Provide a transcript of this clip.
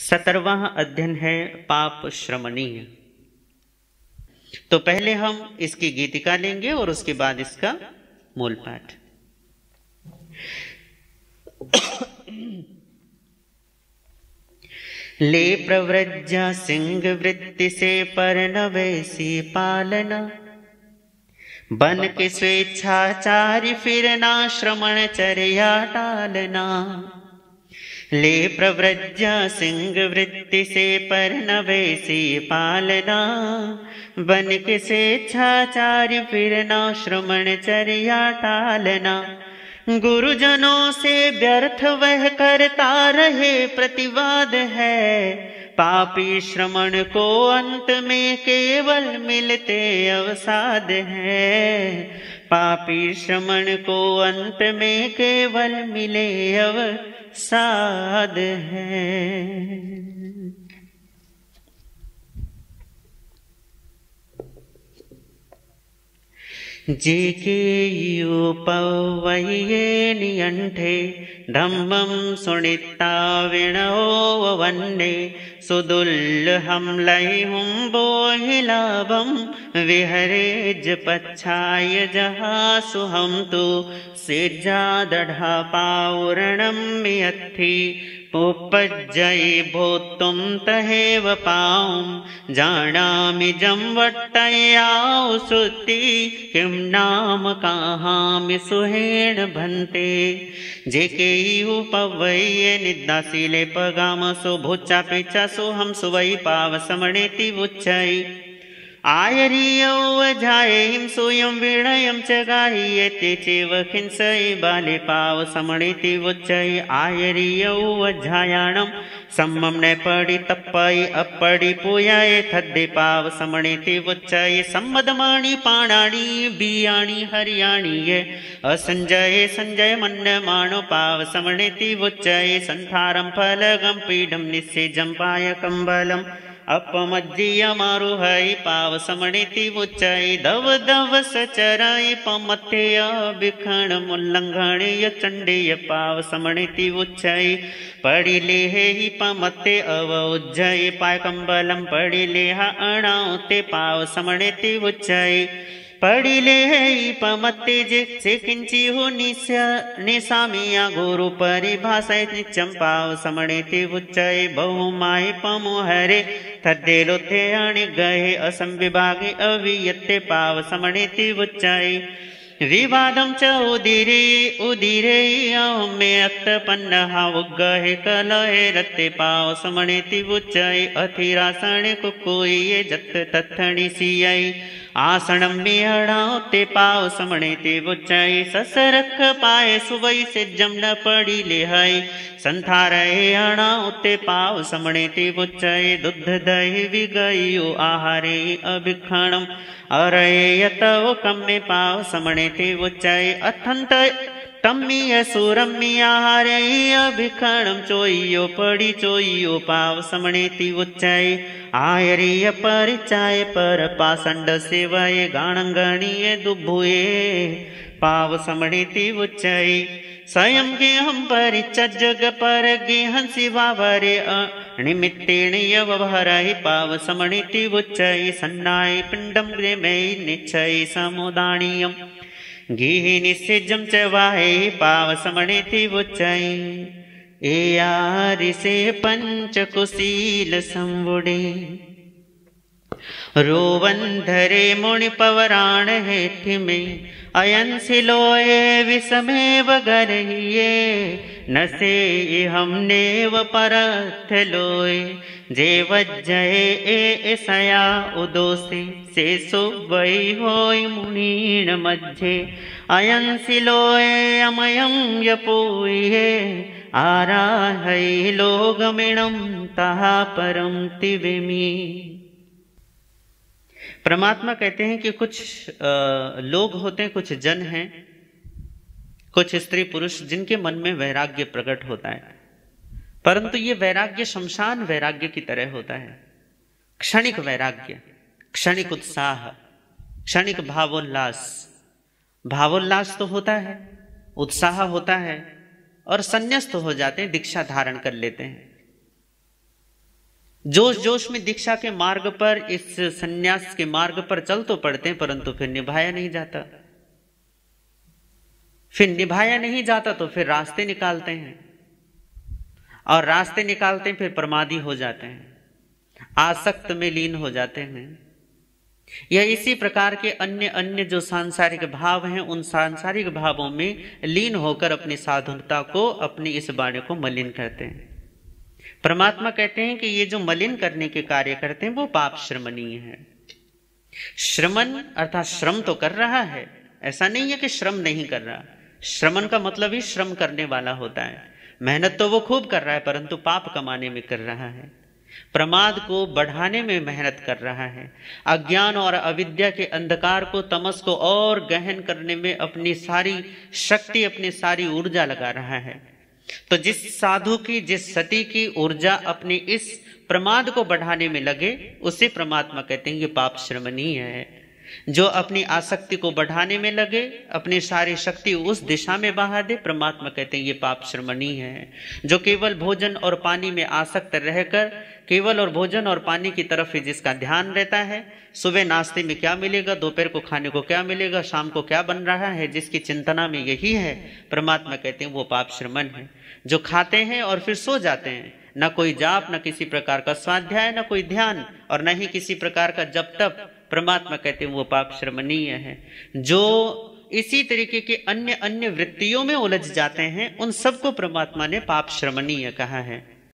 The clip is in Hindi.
17वां अध्ययन है पाप श्रमणीय। तो पहले हम इसकी गीतिका लेंगे और उसके बाद इसका मूल पाठ। ले प्रव्रज्या सिंह वृत्ति से परनवैसी पालना, बन के स्वेच्छाचारी फिरना श्रमण चर्या टालना। ले प्रव्रज्या सिंह वृत्ति से परनवैसी पालना, बन के स्वेच्छाचारी फिरना श्रमण चर्या टालना। गुरुजनों से व्यर्थ वह करता रहे प्रतिवाद है, पापी श्रमण को अंत में केवल मिलते अवसाद है। पापी श्रमण को अंत में केवल मिले अवसाद है। जेके यूपवये नियंठे, धम्मं सुनिता विणो वन्ने। सुदुल्लहं लैहुं बोहि लाभं, विहरेज पच्छाय जहासु हम तु। सेजा दढ़ा पाउरणं मियत्थि, उपज्जये भोत्तुं तहेव पाऊं। जानामि जं वट्टयाउ श्रुति, किं नाम काहामि सुहेण भन्ते। जेके उपवये निदासीले पगाम सो भुच्चा पिचा सो हम सुवै पाव समणेति उच्चै। आयरियौ अजायं सोयं विणयं च गाह्यते चेव खिंसै बाले पाव समणेति उच्चै। आयरियौ अजायाणं सम्मं न पडि तप्पै अपडि पूयाय थद्दे पाव समणेति उच्चै। सम्मदमाणि पाणाणि बियाणि हरियाणि ये, असंजय संजय मन्न माणो पाव समणेति उच्चै। संथारं फलगं पीडं निस्सेजं पाय कंबलम्, अपमज्जियमारुहै पाव समणेति उच्चै। दव दव सचरै पमथेय विखणमुल्लङ्घणीय चण्डीय पाव समणेति उच्चै। पडिलेह हि पमत्ते अव उज्जै, पायकम्बलं पडिलेह अणाउते पाव समणेति उच्चै। पडिलेह हि पमत्ते जिक्से किंचिहु निसामिया गुरु परिभाषै नित्यं पाव समणेति उच्चै। बहुमाय पमुहरे तद्देलोथे अणि गहे, असंविभागे अवियत्ते पाव समणेति उच्चै। विवादं च उदीरे अहमे अक्तपन्नः, उग्गहे कलहे रत्ते पाव समणेति उच्चै। अथिरासणे कुकुये जत्त तत्थणि सियै, आसणं मिहणाउते पाव समणेति उच्चै। ससरख पाए सुवै सेज्जं न पडिलेहै, संथारये अणाउते पाव समणेति उच्चै। दुग्ध दहि विगयो आहारे अभिक्षणम्, अरये यतव कम्मे पाव समणेति उच्चै। अथन्त तम्मीय सुरम्मी आहारे अभिक्षणं, चोय्यो पडि चोय्यो पाव समणेति उच्चै। आयरीय परिचाय पर पाषण्ड सेवये, गाणंगणीय दुभुये पाव समणेति उच्चै। स्वयं गेहं परिचजग पर गेहं शिवावरे, निमित्तेन यवहरै पाव समणेति उच्चै। सन्नाय पिण्डं ग्रेमै निच्छै समुदानीयं, गेहि निस्सेजं च वाहे पाव समणेति उच्चै। एयारिसे पंचकुशील संवुडे, रोवंधरे मुनिपवराण हेठि में। अयन सिलोए विषमेव गर्हिये, नसे हमनेव परथ लोए। जे वज्जये सया उदोषे, से सुवै होय मुनीन मध्य। अयन सिलोए अमयं यपोये, आराहै लोगमिणं तहा परम तिवेमि। परमात्मा कहते हैं कि कुछ लोग होते हैं, कुछ जन हैं, कुछ स्त्री पुरुष जिनके मन में वैराग्य प्रकट होता है, परंतु ये वैराग्य शमशान वैराग्य की तरह होता है। क्षणिक वैराग्य, क्षणिक उत्साह, क्षणिक भावोल्लास। भावोल्लास तो होता है, उत्साह होता है और संन्यस्त हो जाते हैं, दीक्षा धारण कर लेते हैं। जोश जोश में दीक्षा के मार्ग पर, इस सन्यास के मार्ग पर चल तो पड़ते हैं, परंतु फिर निभाया नहीं जाता। तो फिर रास्ते निकालते हैं, और रास्ते निकालते हैं फिर प्रमादी हो जाते हैं, आसक्त में लीन हो जाते हैं। यह इसी प्रकार के अन्य अन्य जो सांसारिक भाव हैं, उन सांसारिक भावों में लीन होकर अपनी साधुता को, अपनी इस वाणी को मलिन करते हैं। परमात्मा कहते हैं कि ये जो मलिन करने के कार्य करते हैं वो पाप श्रमणीय है। श्रमण अर्थात श्रम तो कर रहा है, ऐसा नहीं है कि श्रम नहीं कर रहा। श्रमण का मतलब ही श्रम करने वाला होता है। मेहनत तो वो खूब कर रहा है, परंतु पाप कमाने में कर रहा है, प्रमाद को बढ़ाने में मेहनत कर रहा है, अज्ञान और अविद्या के अंधकार को, तमस को और गहन करने में अपनी सारी शक्ति, अपनी सारी ऊर्जा लगा रहा है। तो जिस साधु की, जिस सती की ऊर्जा अपने इस प्रमाद को बढ़ाने में लगे, उसे परमात्मा कहते हैं ये पाप श्रमणीय है। जो अपनी आसक्ति को बढ़ाने में लगे, अपनी सारी शक्ति उस दिशा में बहा दे, परमात्मा कहते हैं ये पाप श्रमणीय है। जो केवल भोजन और पानी में आसक्त रहकर केवल और भोजन और पानी की तरफ ही जिसका ध्यान रहता है, सुबह नाश्ते में क्या मिलेगा, दोपहर को खाने को क्या मिलेगा, शाम को क्या बन रहा है, जिसकी चिंतना में यही है, परमात्मा कहते हैं वो पाप श्रमण है। जो खाते हैं और फिर सो जाते हैं, न कोई जाप, न किसी प्रकार का स्वाध्याय, न कोई ध्यान, और न ही किसी प्रकार का जप तप, परमात्मा कहते हैं वो पाप श्रमणीय है। जो इसी तरीके के अन्य अन्य वृत्तियों में उलझ जाते हैं, उन सबको परमात्मा ने पाप श्रमणीय कहा है।